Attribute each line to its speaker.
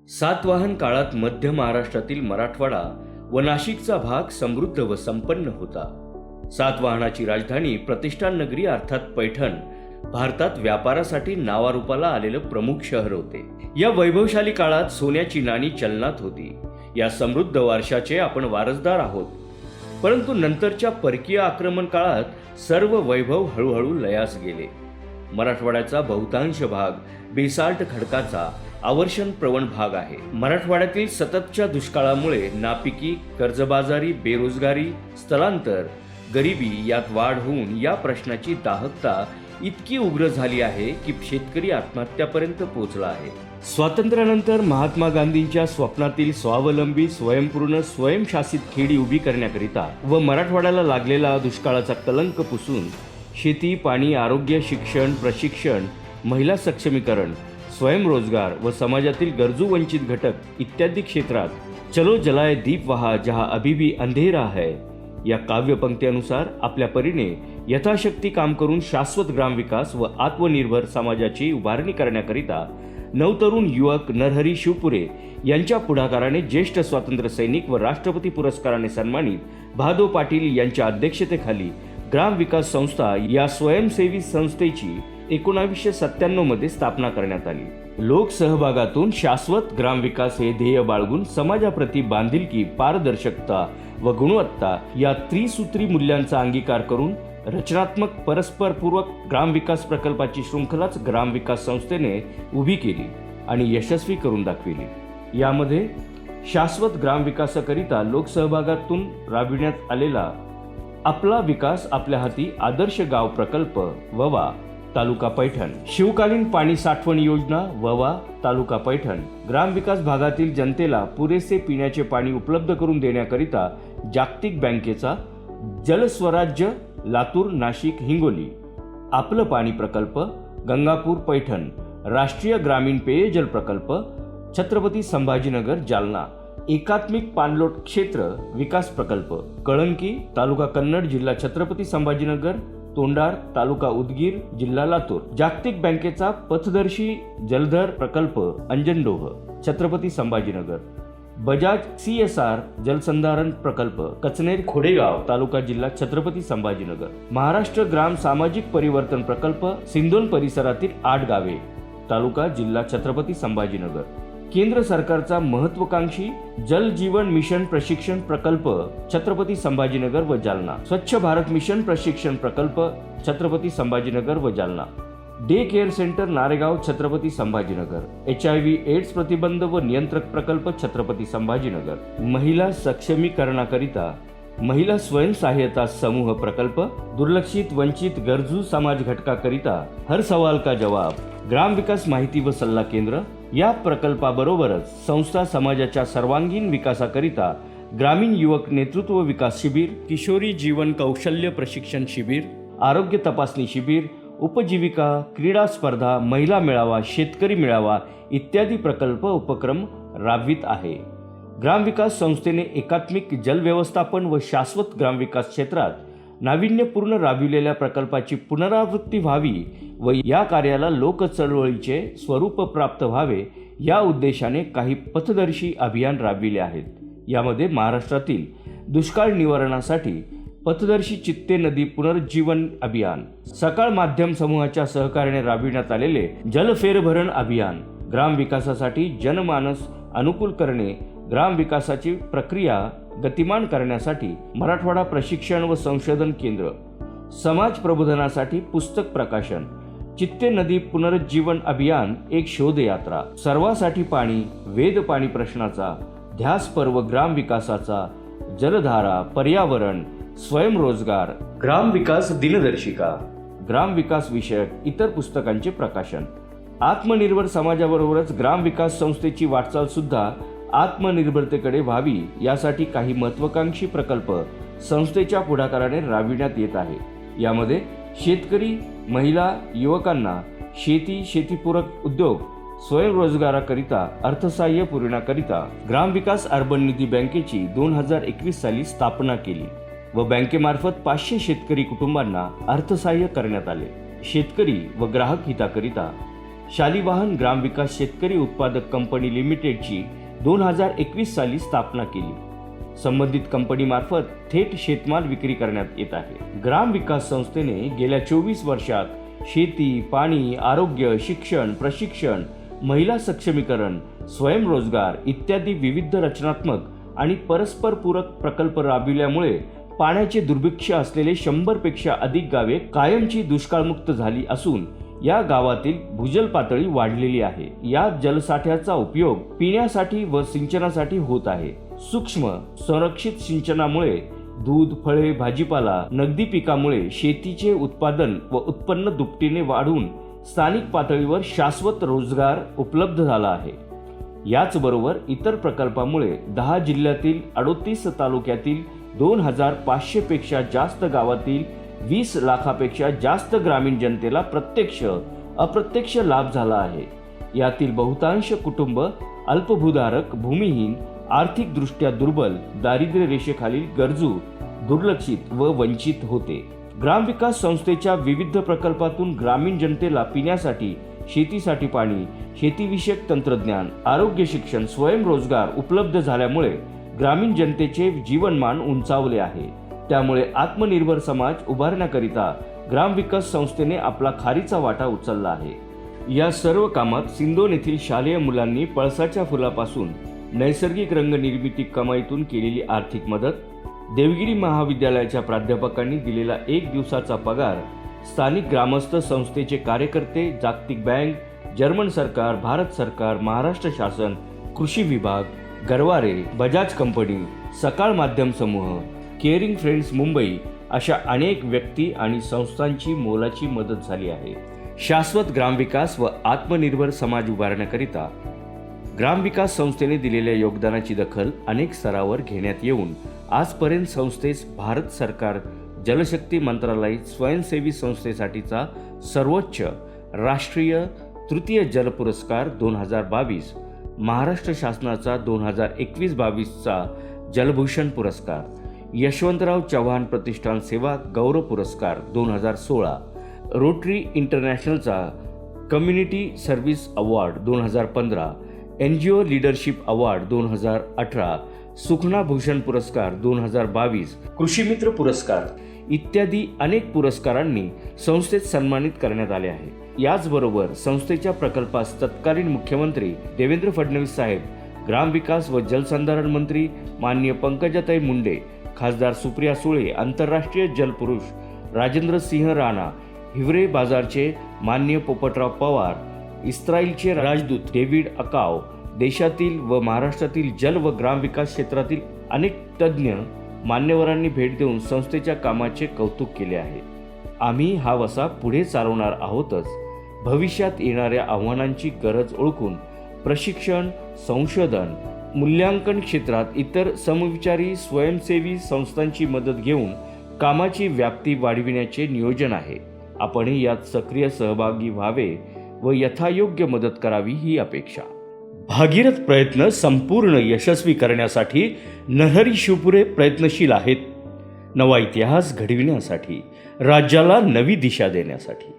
Speaker 1: सातवाहन काळात मध्य महाराष्ट्रातील मराठवाडा व नाशिकचा भाग समृद्ध व संपन्न होता. सातवाहनाची राजधानी प्रतिष्ठान नगरी अर्थात पैठण भारतात व्यापारासाठी नावारूपाला आलेलं प्रमुख शहर होते. या वैभवशाली काळात सोन्याची नाणी चलनात होती. या समृद्ध वारशाचे आपण वारसदार आहोत. परंतु नंतरच्या परकीय आक्रमण काळात सर्व वैभव हळूहळू लयास गेले. मराठवाड्याचा बहुतांश भाग बेसाल्ट खडकाचा आवर्षण प्रवण भाग आहे. मराठवाड्यातील सततच्या दुष्काळामुळे नापिकी, कर्जबाजारी, बेरोजगारी, स्थलांतर, गरिबी यात वाढ होऊन या प्रश्नाची दाहकता इतकी उग्र झाली आहे की शेतकरी आत्महत्यापर्यंत पोहोचला आहे. स्वातंत्र्यानंतर महात्मा गांधींच्या स्वप्नातील स्वावलंबी, स्वयंपूर्ण, स्वयंशासित खेडी उभी करण्याकरिता व मराठवाड्याला लागलेला दुष्काळाचा कलंक पुसून शेती, पाणी, आरोग्य, शिक्षण, प्रशिक्षण, महिला सक्षमीकरण, स्वयंरोजगार व समाजातील गरजू वंचित घटक इत्यादी क्षेत्रात चलो जलाए दीप वहा जहां अभी भी अंधेरा है या काव्यपंक्तीनुसार आपल्या परीने यथाशक्ती काम करून शाश्वत ग्रामविकास व आत्मनिर्भर समाजाची उभारणी करण्याकरिता नवतरुण युवक नरहरी शिवपुरे यांच्या पुढाकाराने ज्येष्ठ स्वातंत्र्य सैनिक व राष्ट्रपती पुरस्काराने सन्मानित भादो पाटील यांच्या अध्यक्षतेखाली ग्रामविकास संस्था या स्वयंसेवी संस्थेची 1997 मध्ये स्थापना करण्यात आली. लोकसहभागातून शाश्वत ग्रामविकास हे ध्येय बाळगून समाजाप्रती बांधिलकी, पारदर्शकता व गुणवत्ता या त्रिसूत्री मूल्यांचा अंगीकार करून रचनात्मक परस्परपूरक ग्रामविकास प्रकल्पाची शृंखलाच ग्रामविकास संस्थेने उभी केली आणि यशस्वी करून दाखविली. यामध्ये शाश्वत ग्रामविकासाकरिता लोकसहभागातून राबविण्यात आलेला आपला विकास आपल्या हाती आदर्श गाव प्रकल्प ववा तालुका पैठण, शिवकालीन पाणी साठवण योजना ववा तालुका पैठण, ग्रामविकास भागातील जनतेला पुरेसे पिण्याचे पाणी उपलब्ध करून देण्याकरिता जागतिक बँकेचा जलस्वराज्य लातूर, नाशिक, हिंगोली, आपलं पाणी प्रकल्प गंगापूर पैठण, राष्ट्रीय ग्रामीण पेयजल प्रकल्प छत्रपती संभाजीनगर जालना, एकात्मिक पाणलोट क्षेत्र विकास प्रकल्प कळंकी तालुका कन्नड, जिल्हा छत्रपती संभाजीनगर, तोंडार तालुका उदगीर, जिल्हा लातूर, जागतिक बँकेचा पथदर्शी जलधर प्रकल्प अंजनडोह, छत्रपती संभाजीनगर, बजाज CSR जलसंधारण प्रकल्प कचनेर खोडेगाव तालुका जिल्हा छत्रपती संभाजीनगर, महाराष्ट्र ग्राम सामाजिक परिवर्तन प्रकल्प सिंदोन परिसरातील 8 गावे तालुका जिल्हा छत्रपती संभाजीनगर, केंद्र सरकारचा महत्वाकांक्षी जल जीवन मिशन प्रशिक्षण प्रकल्प छत्रपती संभाजीनगर व जालना, स्वच्छ भारत मिशन प्रशिक्षण प्रकल्प छत्रपती संभाजीनगर व Jalna, day care centre Naregaon Chhatrapati Sambhajinagar, HIV AIDS प्रतिबंध व नियंत्रक प्रकल्प छत्रपती संभाजीनगर, महिला सक्षमीकरणाकरिता महिला स्वयंसहाय्यता समूह प्रकल्प, दुर्लक्षित वंचित गरजू समाज घटकाकरिता हर सवाल का जवाब, ग्राम विकास माहिती व सल्ला केंद्र या प्रकल्पाबरोबरच संस्था समाजाच्या सर्वांगीण विकासाकरिता ग्रामीण युवक नेतृत्व विकास शिबिर, किशोरी जीवन कौशल्य प्रशिक्षण शिबिर, आरोग्य तपासणी शिबिर, उपजीविका, क्रीडा स्पर्धा, महिला मेळावा, शेतकरी मेळावा इत्यादी प्रकल्प उपक्रम राबवित आहे. ग्रामविकास संस्थेने एकात्मिक जल व्यवस्थापन व शाश्वत ग्रामविकास क्षेत्रात नाविन्यपूर्ण राबविलेल्या प्रकल्पाची पुनरावृत्ती व्हावी व या कार्याला लोक चळवळीचे स्वरूप प्राप्त व्हावे या उद्देशाने काही पथदर्शी अभियान राबविले आहेत. यामध्ये महाराष्ट्रातील दुष्काळ निवारणासाठी पथदर्शी चित्ते नदी पुनरुज्जीवन अभियान, सकाळ माध्यम समूहाच्या सहकार्याने राबविण्यात आलेले जल फेरभरण अभियान, ग्राम विकासासाठी जनमानस अनुकूल करणे, ग्राम विकासाची प्रक्रिया गतिमान करण्यासाठी मराठवाडा प्रशिक्षण व संशोधन केंद्र, समाज प्रबोधनासाठी पुस्तक प्रकाशन, चित्ते नदी पुनरुज्जीवन अभियान एक शोधयात्रा, सर्वासाठी पाणी, वेद पाणी प्रश्नाचा, ध्यास पर्व ग्राम विकासाचा, जलधारा, पर्यावरण, स्वयंरोजगार, ग्राम विकास दिनदर्शिका, ग्राम विकास विषयक इतर पुस्तकांचे प्रकाशन. आत्मनिर्भर समाजाबरोबरच ग्राम विकास संस्थेची वाटचाल सुद्धा आत्मनिर्भरतेकडे व्हावी यासाठी काही महत्वाकांक्षी प्रकल्प संस्थेच्या पुढाकाराने राबविण्यात येत आहे. यामध्ये शेतकरी, महिला, युवकांना शेती, शेतीपूरक उद्योग, स्वयंरोजगाराकरिता अर्थसहाय्य पुरवण्याकरिता ग्रामविकास अर्बन निधी बँकेची 2021 साली स्थापना केली व बँकेमार्फत 500 शेतकरी कुटुंबांना अर्थसहाय्य करण्यात आले. शेतकरी व ग्राहक हिताकरिता शालिवाहन ग्रामविकास शेतकरी उत्पादक कंपनी लिमिटेडची 2021 साली स्थापना केली। संबंधित कंपनीमार्फत थेट शेतमाल विक्री करण्यात येत आहे। ग्रामविकास संस्थेने गेल्या 24 वर्षात शेती, पाणी, आरोग्य, शिक्षण, प्रशिक्षण, महिला सक्षमीकरण, स्वयंरोजगार इत्यादी विविध रचनात्मक आणि परस्पर पूरक प्रकल्प राबविल्यामुळे पाण्याचे दुर्भिक्ष असलेले 100 पेक्षा अधिक गावे कायमची दुष्काळमुक्त झाली असून या गावातील भूजल पातळी वाढलेली आहे। या जलसाठ्याचा उपयोग पिण्यासाठी व सिंचनासाठी होत आहे। सूक्ष्म संरक्षित सिंचनामुळे दूध, फळे, भाजीपाला, नगदी पिकामुळे शेतीचे उत्पादन व उत्पन्न दुपटीने वाढून स्थानिक पातळीवर शाश्वत रोजगार उपलब्ध झाला आहे। याचबरोबर इतर प्रकल्पामुळे 10 जिल्ह्यातील 38 तालुक्यातील 2500 पेक्षा जास्त गावातील 20 लाखापेक्षा जास्त ग्रामीण जनतेला प्रत्यक्ष अप्रत्यक्ष लाभ झाला आहे। यातील बहुतांश कुटुंब अल्पभूधारक, भूमिहीन, आर्थिकदृष्ट्या दुर्बल, दारिद्र्य रेषेखालील गरजू, दुर्लक्षित व वंचित होते। ग्रामविकास संस्थेच्या विविध प्रकल्पातून ग्रामीण जनतेला पिण्यासाठी, शेतीसाठी पाणी, शेतीविषयक तंत्रज्ञान, आरोग्य, शिक्षण, स्वयंरोजगार उपलब्ध झाल्यामुळे ग्रामीण जनतेचे जीवनमान उंचावले आहे। त्यामुळे आत्मनिर्भर समाज उभारण्याकरिता ग्रामविकास संस्थेने आपला खारीचा वाटा उचलला आहे। या सर्व कामात सिंदोन येथील शालेय मुलांनी पळसाच्या फुलापासून नैसर्गिक रंग निर्मिती कमाईतून केलेली आर्थिक मदत, देवगिरी महाविद्यालयाच्या प्राध्यापकांनी दिलेला 1 दिवसाचा पगार, स्थानिक ग्रामस्थ संस्थेचे कार्यकर्ते, जागतिक बँक, जर्मन सरकार, भारत सरकार, महाराष्ट्र शासन, कृषी विभाग, गरवारे, बजाज कंपनी, सकाळ माध्यम समूह, केअरिंग फ्रेंड्स मुंबई अशा अनेक व्यक्ती आणि संस्थांची मोलाची मदत झाली आहे। शाश्वत ग्रामविकास व आत्मनिर्भर समाज उभारण्याकरिता ग्रामविकास संस्थेने दिलेल्या योगदानाची दखल अनेक स्तरावर घेण्यात येऊन आजपर्यंत संस्थेस भारत सरकार जलशक्ती मंत्रालय स्वयंसेवी संस्थेसाठीचा सर्वोच्च राष्ट्रीय तृतीय जल पुरस्कार 2022, महाराष्ट्र शासनाचा 2021-22चा जलभूषण पुरस्कार, यशवंतराव चव्हाण प्रतिष्ठान सेवा गौरव पुरस्कार 2016, रोटरी इंटरनॅशनलचा community service award 2015, NGO leadership award 2018, सुखना भूषण पुरस्कार 2022, कृषी मित्र पुरस्कार इत्यादी अनेक पुरस्कारांनी संस्थेत सन्मानित करण्यात आले आहे। याचबरोबर संस्थेच्या प्रकल्पास तत्कालीन मुख्यमंत्री देवेंद्र फडणवीस साहेब, ग्रामविकास व जलसंधारण मंत्री माननीय पंकजाताई मुंडे, खासदार सुप्रिया सुळे, आंतरराष्ट्रीय जलपुरुष राजेंद्र सिंह राणा, हिवरे बाजारचे माननीय पोपटराव पवार, इस्रायलचे राजदूत डेव्हिड अकाव, देशातील व महाराष्ट्रातील जल व ग्रामविकास क्षेत्रातील अनेक तज्ज्ञ मान्यवरांनी भेट देऊन संस्थेच्या कामाचे कौतुक केले आहे। आम्ही हा वसा पुढे चालवणार आहोतच। भविष्यात येणाऱ्या आव्हानांची गरज ओळखून प्रशिक्षण, संशोधन, मूल्यांकन क्षेत्रात इतर समविचारी स्वयंसेवी संस्थांची मदत घेऊन कामाची व्याप्ती वाढविण्याचे नियोजन आहे। आपणही यात सक्रिय सहभागी व्हावे व यथायोग्य मदत करावी ही अपेक्षा। भागीरथ प्रयत्न संपूर्ण यशस्वी करण्यासाठी नरहरी शिवपुरे प्रयत्नशील आहेत। नवा इतिहास घडविण्यासाठी, राज्याला नवी दिशा देण्यासाठी।